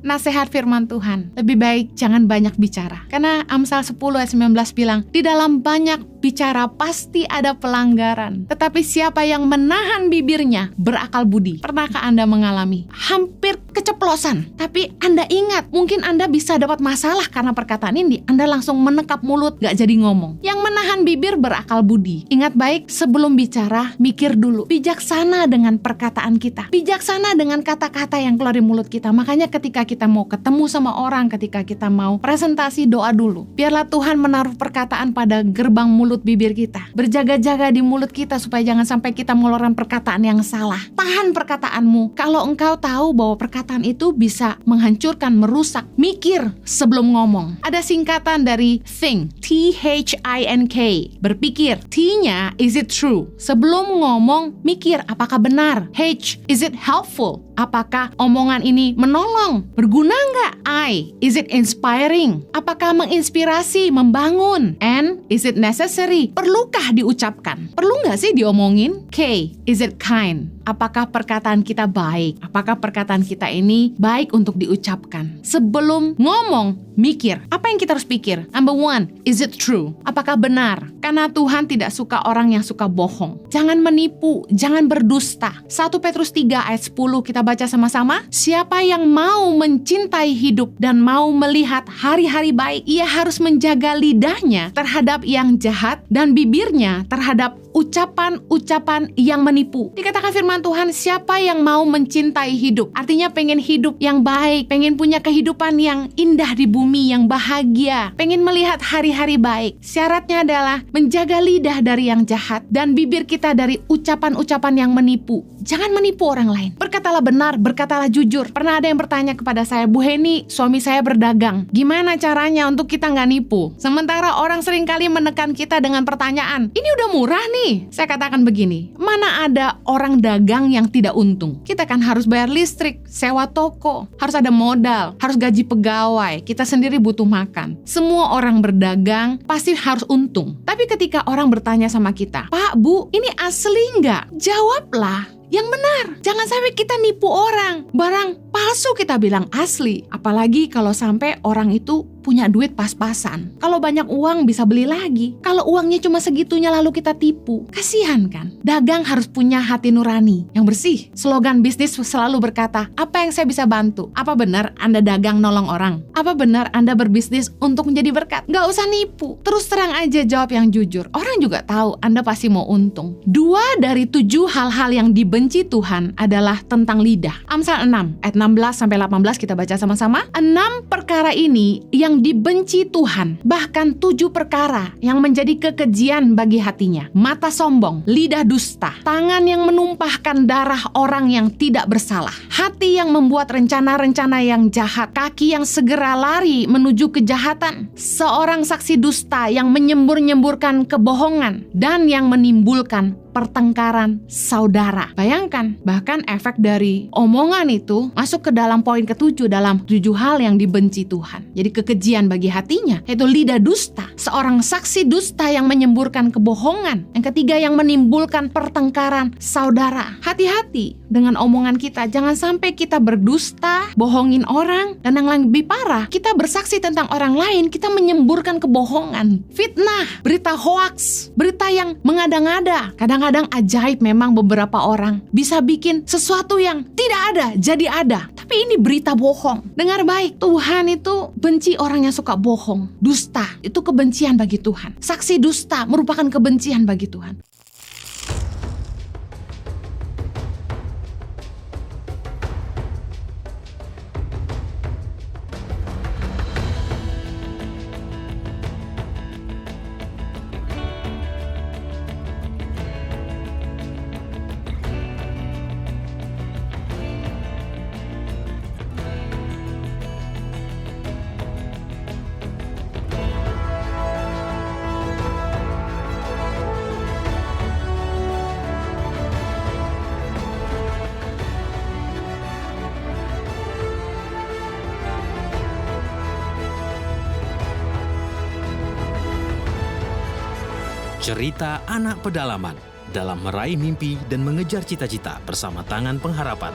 nasihat firman Tuhan, lebih baik jangan banyak bicara. Karena Amsal 10 ayat 19 bilang, di dalam banyak bicara pasti ada pelanggaran. Tetapi siapa yang menahan bibirnya berakal budi. Pernahkah Anda mengalami hampir keceplosan, tapi Anda ingat, mungkin Anda bisa dapat masalah karena perkataan ini, Anda langsung menekap mulut, gak jadi ngomong. Yang menahan bibir berakal budi. Ingat baik, sebelum bicara, mikir dulu. Bijaksana dengan perkataan kita. Bijaksana dengan kata-kata yang keluar dari mulut kita. Makanya ketika kita mau ketemu sama orang, ketika kita mau presentasi, doa dulu. Biarlah Tuhan menaruh perkataan pada gerbang mulut bibir kita. Berjaga-jaga di mulut kita supaya jangan sampai kita mengeluarkan perkataan yang salah. Tahan perkataanmu. Kalau engkau tahu bahwa perkataan itu bisa menghancurkan, merusak, mikir sebelum ngomong. Ada singkatan dari think, T-H-I-N-K, berpikir. T-nya, is it true? Sebelum ngomong, mikir apakah benar. H, is it helpful? Apakah omongan ini menolong? Berguna nggak? I, is it inspiring? Apakah menginspirasi, membangun? N, is it necessary? Perlukah diucapkan? Perlu nggak sih diomongin? K, is it kind? Apakah perkataan kita baik? Apakah perkataan kita ini baik untuk diucapkan? Sebelum ngomong, mikir. Apa yang kita harus pikir? Number one, is it true? Apakah benar? Karena Tuhan tidak suka orang yang suka bohong. Jangan menipu, jangan berdusta. 1 Petrus 3 ayat 10 kita baca sama-sama. Siapa yang mau mencintai hidup dan mau melihat hari-hari baik, ia harus menjaga lidahnya terhadap yang jahat dan bibirnya terhadap ucapan-ucapan yang menipu. Dikatakan firman Tuhan, siapa yang mau mencintai hidup? Artinya pengen hidup yang baik, pengen punya kehidupan yang indah di bumi, yang bahagia, pengen melihat hari-hari baik. Syaratnya adalah menjaga lidah dari yang jahat dan bibir kita dari ucapan-ucapan yang menipu. Jangan menipu orang lain. Berkatalah benar, berkatalah jujur. Pernah ada yang bertanya kepada saya, Bu Heni, suami saya berdagang. Gimana caranya untuk kita nggak nipu? Sementara orang seringkali menekan kita dengan pertanyaan, ini udah murah nih. Saya katakan begini, mana ada orang dagang yang tidak untung? Kita kan harus bayar listrik, sewa toko, harus ada modal, harus gaji pegawai, kita sendiri butuh makan. Semua orang berdagang pasti harus untung. Tapi ketika orang bertanya sama kita, Pak, Bu, ini asli nggak? Jawablah yang benar. Jangan sampai kita nipu orang. Barang palsu kita bilang asli. Apalagi kalau sampai orang itu punya duit pas-pasan. Kalau banyak uang bisa beli lagi. Kalau uangnya cuma segitunya lalu kita tipu. Kasihan kan? Dagang harus punya hati nurani yang bersih. Slogan bisnis selalu berkata, apa yang saya bisa bantu? Apa benar Anda dagang nolong orang? Apa benar Anda berbisnis untuk menjadi berkat? Gak usah nipu. Terus terang aja jawab yang jujur. Orang juga tahu Anda pasti mau untung. 2 dari 7 hal-hal yang dibenci Tuhan adalah tentang lidah. Amsal 6 ayat 16-18 kita baca sama-sama. 6 perkara ini yang dibenci Tuhan, bahkan 7 perkara yang menjadi kekejian bagi hatinya. Mata sombong, lidah dusta, tangan yang menumpahkan darah orang yang tidak bersalah, hati yang membuat rencana-rencana yang jahat, kaki yang segera lari menuju kejahatan, seorang saksi dusta yang menyembur-nyemburkan kebohongan, dan yang menimbulkan pertengkaran saudara. Bayangkan, bahkan efek dari omongan itu masuk ke dalam poin ke-7 dalam 7 hal yang dibenci Tuhan. Jadi kekejian bagi hatinya, yaitu lidah dusta, seorang saksi dusta yang menyemburkan kebohongan. Yang ketiga, yang menimbulkan pertengkaran saudara. Hati-hati dengan omongan kita, jangan sampai kita berdusta, bohongin orang, dan yang lebih parah, kita bersaksi tentang orang lain, kita menyemburkan kebohongan, fitnah, berita hoaks, berita yang mengada-ngada. Kadang-kadang ajaib memang beberapa orang bisa bikin sesuatu yang tidak ada jadi ada. Tapi ini berita bohong. Dengar baik, Tuhan itu benci orang yang suka bohong. Dusta itu kebencian bagi Tuhan. Saksi dusta merupakan kebencian bagi Tuhan. Cerita anak pedalaman dalam meraih mimpi dan mengejar cita-cita bersama Tangan Pengharapan.